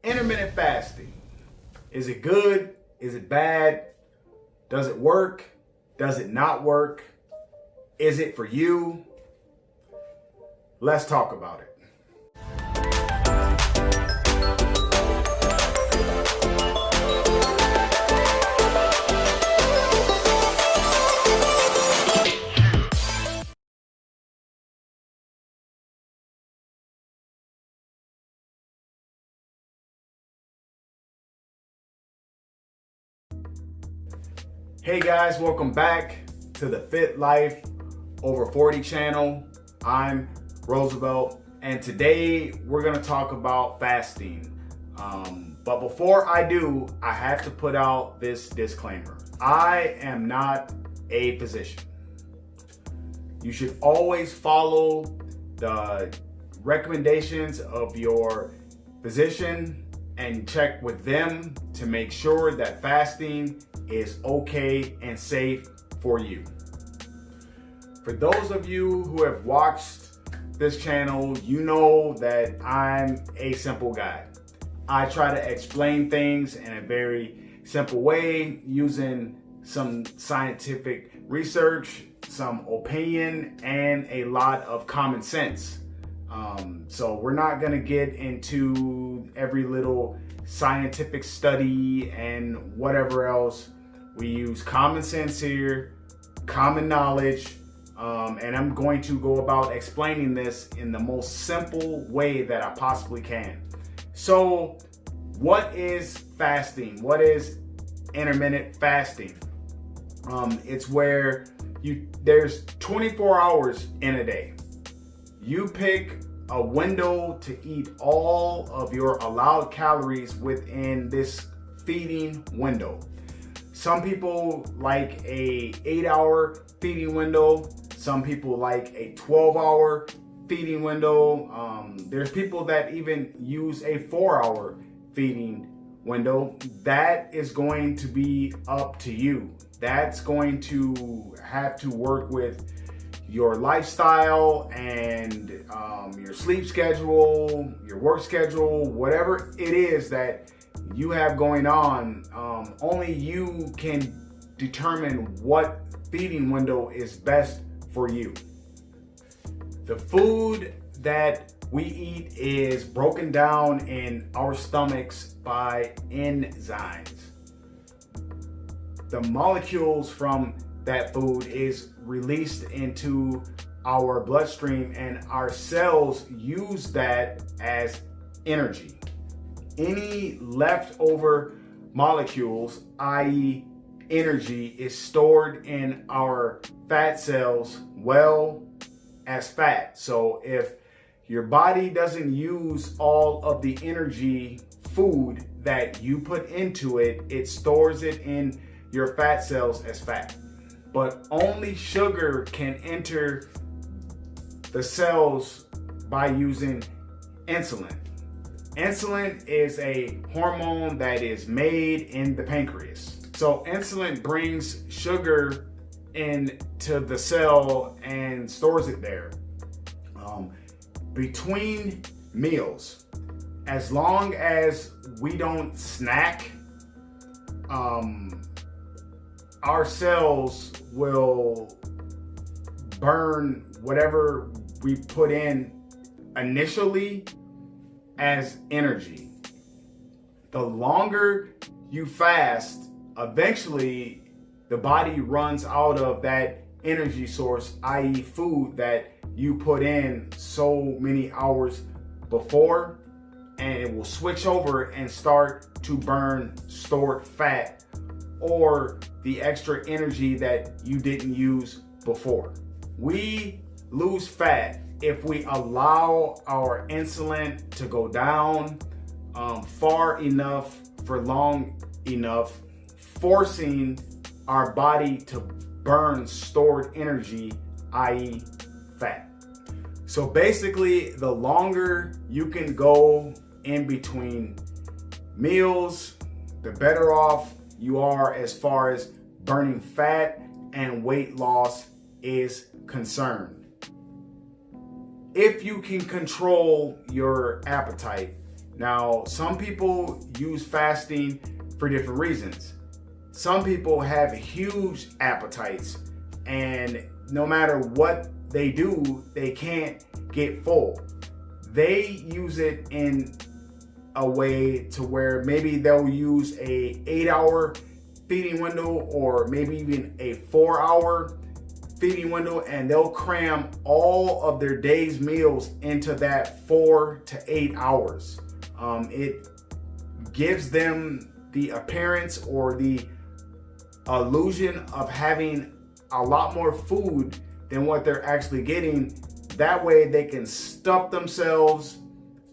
Intermittent fasting. Is it good? Is it bad? Does it work? Does it not work? Is it for you? Let's talk about it. Hey guys, welcome back to the Fit Life Over 40 channel. I'm Roosevelt, and today we're going to talk about fasting. But before I do, I have to put out this disclaimer. I am not a physician. You should always follow the recommendations of your physician and check with them to make sure that fasting is okay and safe for you. For those of you who have watched this channel, you know that I'm a simple guy. I try to explain things in a very simple way using some scientific research, some opinion, and a lot of common sense. So we're not going to get into every little scientific study and whatever else. We use common sense here, common knowledge, and I'm going to go about explaining this in the most simple way that I possibly can. So what is fasting? What is intermittent fasting? It's where there's 24 hours in a day. You pick a window to eat all of your allowed calories within this feeding window. Some people like a 8-hour feeding window. Some people like a 12-hour feeding window. There's people that even use a 4-hour feeding window. That is going to be up to you. That's going to have to work with your lifestyle and your sleep schedule, your work schedule, whatever it is that you have going on. Only you can determine what feeding window is best for you. The food that we eat is broken down in our stomachs by enzymes. The molecules from that food is released into our bloodstream, and our cells use that as energy. Any leftover molecules, i.e. energy, is stored in our fat cells well as fat. So if your body doesn't use all of the energy food that you put into it, it stores it in your fat cells as fat. But only sugar can enter the cells by using insulin. Insulin is a hormone that is made in the pancreas. So insulin brings sugar into the cell and stores it there. Between meals, as long as we don't snack, our cells will burn whatever we put in initially as energy. The longer you fast, eventually the body runs out of that energy source, i.e. food that you put in so many hours before, and it will switch over and start to burn stored fat or the extra energy that you didn't use before. We lose fat if we allow our insulin to go down far enough for long enough, forcing our body to burn stored energy, i.e. fat. So basically, the longer you can go in between meals, the better off you are as far as burning fat and weight loss is concerned. If you can control your appetite. Now, some people use fasting for different reasons. Some people have huge appetites, and no matter what they do, they can't get full. They use it in a way to where maybe they'll use a 8-hour feeding window, or maybe even a 4-hour feeding window, and they'll cram all of their day's meals into that 4 to 8 hours. It gives them the appearance or the illusion of having a lot more food than what they're actually getting. That way they can stuff themselves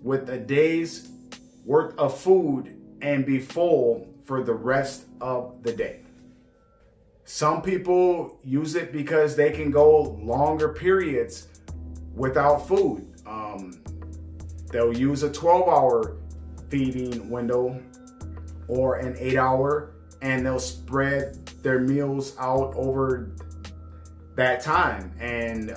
with a day's worth of food and be full for the rest of the day. Some people use it because they can go longer periods without food. They'll use a 12-hour feeding window or an 8-hour, and they'll spread their meals out over that time. And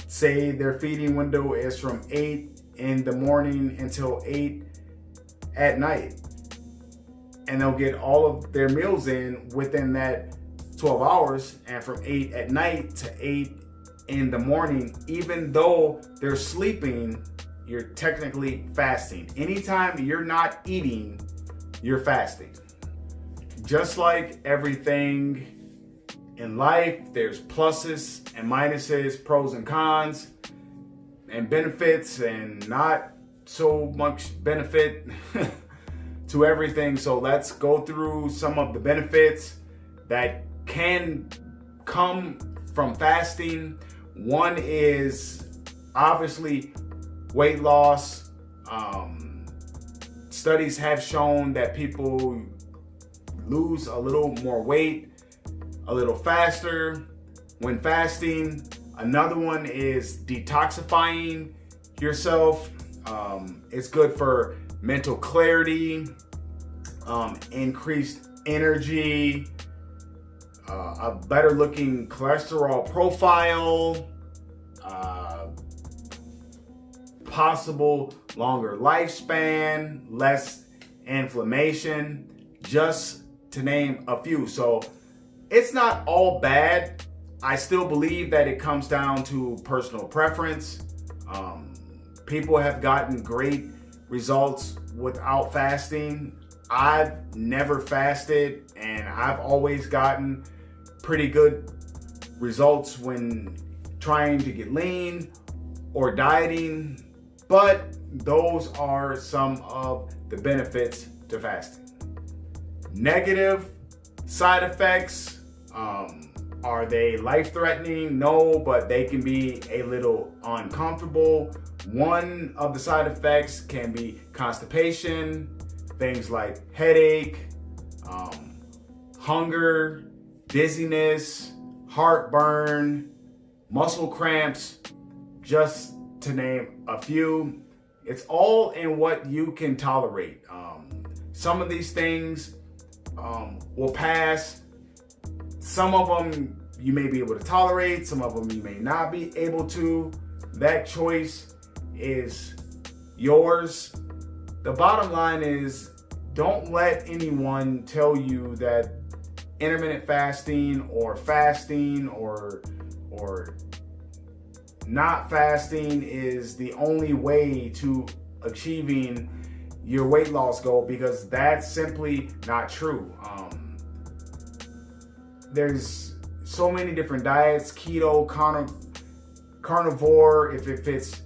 say their feeding window is from 8 in the morning until 8 at night. And they'll get all of their meals in within that 12 hours, and from 8 at night to 8 in the morning. Even though they're sleeping, you're technically fasting. Anytime you're not eating, you're fasting. Just like everything in life, there's pluses and minuses, pros and cons, and benefits and not so much benefit to everything. So let's go through some of the benefits that can come from fasting. One is obviously weight loss. Studies have shown that people lose a little more weight a little faster when fasting. Another one is detoxifying yourself. It's good for mental clarity, increased energy, a better looking cholesterol profile, possible longer lifespan, less inflammation, just to name a few. So it's not all bad. I still believe that it comes down to personal preference. People have gotten great results without fasting. I've never fasted, and I've always gotten pretty good results when trying to get lean or dieting. But those are some of the benefits to fasting. Negative side effects, are they life-threatening? No, but they can be a little uncomfortable. One of the side effects can be constipation, things like headache, hunger, dizziness, heartburn, muscle cramps, just to name a few. It's all in what you can tolerate. Some of these things will pass. Some of them you may be able to tolerate, some of them you may not be able to. That choice is yours. The bottom line is, don't let anyone tell you that intermittent fasting or not fasting is the only way to achieving your weight loss goal, because that's simply not true. There's so many different diets: keto, carnivore, if it fits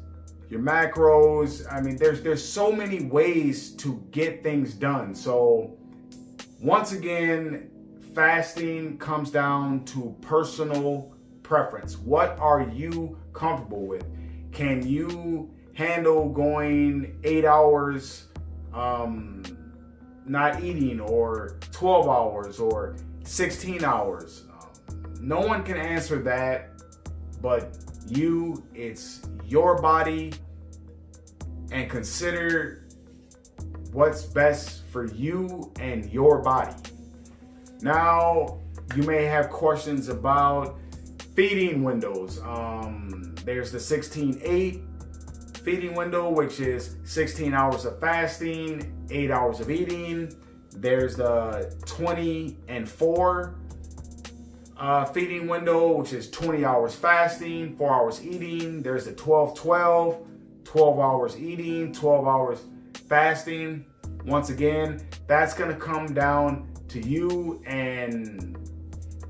your macros. I mean, there's so many ways to get things done. So once again, fasting comes down to personal preference. What are you comfortable with? Can you handle going 8 hours not eating, or 12 hours, or 16 hours? No one can answer that but you. It's your body, and consider what's best for you and your body. Now, you may have questions about feeding windows. There's the 16-8 feeding window, which is 16 hours of fasting, 8 hours of eating. There's the 20 and 4 feeding window, which is 20 hours fasting, 4 hours eating. There's the 12-12, 12 hours eating, 12 hours fasting. Once again, that's going to come down to you and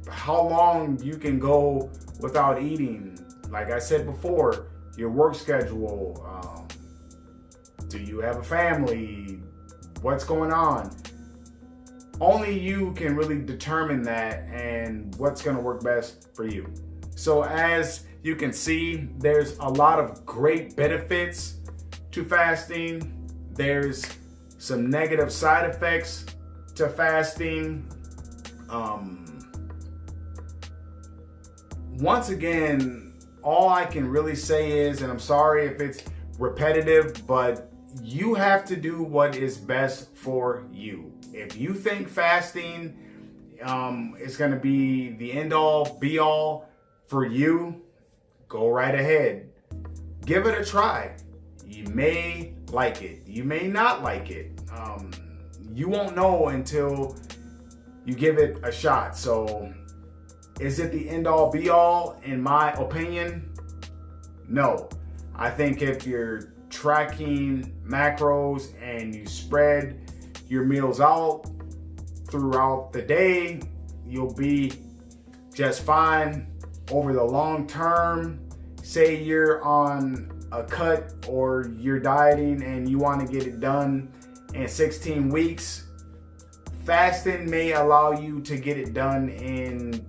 how long you can go without eating. Like I said before, your work schedule, do you have a family, what's going on? Only you can really determine that and what's going to work best for you. So as you can see, there's a lot of great benefits to fasting. There's some negative side effects to fasting. Once again, all I can really say is, and I'm sorry if it's repetitive, but you have to do what is best for you. If you think fasting is going to be the end all be all for you, go right ahead. Give it a try. You may like it. You may not like it. You won't know until you give it a shot. So is it the end all be all? In my opinion, no. I think if you're tracking macros and you spread your meals out throughout the day, you'll be just fine. Over the long term, say you're on a cut or you're dieting and you want to get it done in 16 weeks, fasting may allow you to get it done in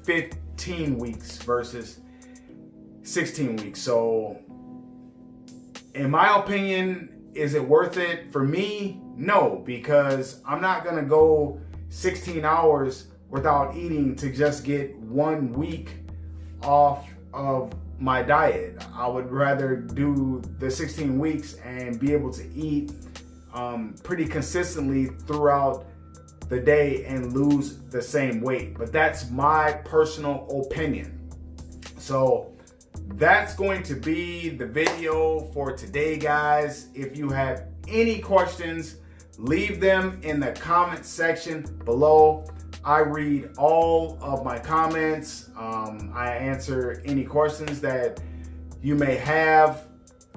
15 weeks versus 16 weeks. So in my opinion, is it worth it? For me, no, because I'm not going to go 16 hours without eating to just get 1 week off of my diet. I would rather do the 16 weeks and be able to eat pretty consistently throughout the day and lose the same weight. But that's my personal opinion. So that's going to be the video for today, guys. If you have any questions, leave them in the comment section below. I read all of my comments. I answer any questions that you may have.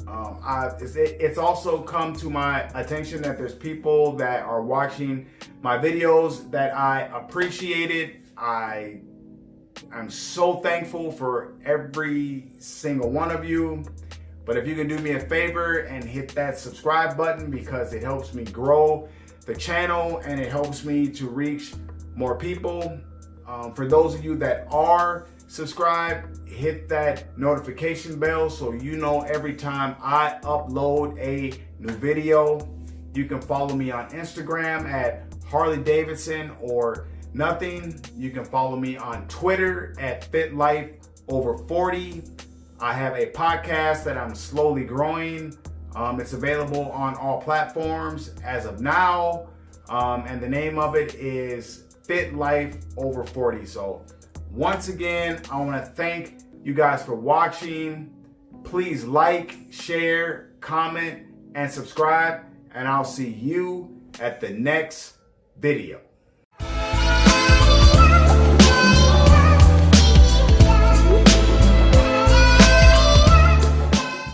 It's also come to my attention that there's people that are watching my videos that I appreciate it. I'm so thankful for every single one of you. But if you can do me a favor and hit that subscribe button, because it helps me grow the channel and it helps me to reach more people. For those of you that are subscribed, hit that notification bell so you know every time I upload a new video. You can follow me on Instagram at Harley Davidson or Nothing. You can follow me on Twitter at FitLifeOver40. I have a podcast that I'm slowly growing. It's available on all platforms as of now. And the name of it is Fit Life Over 40. So once again, I want to thank you guys for watching. Please like, share, comment, and subscribe. And I'll see you at the next video.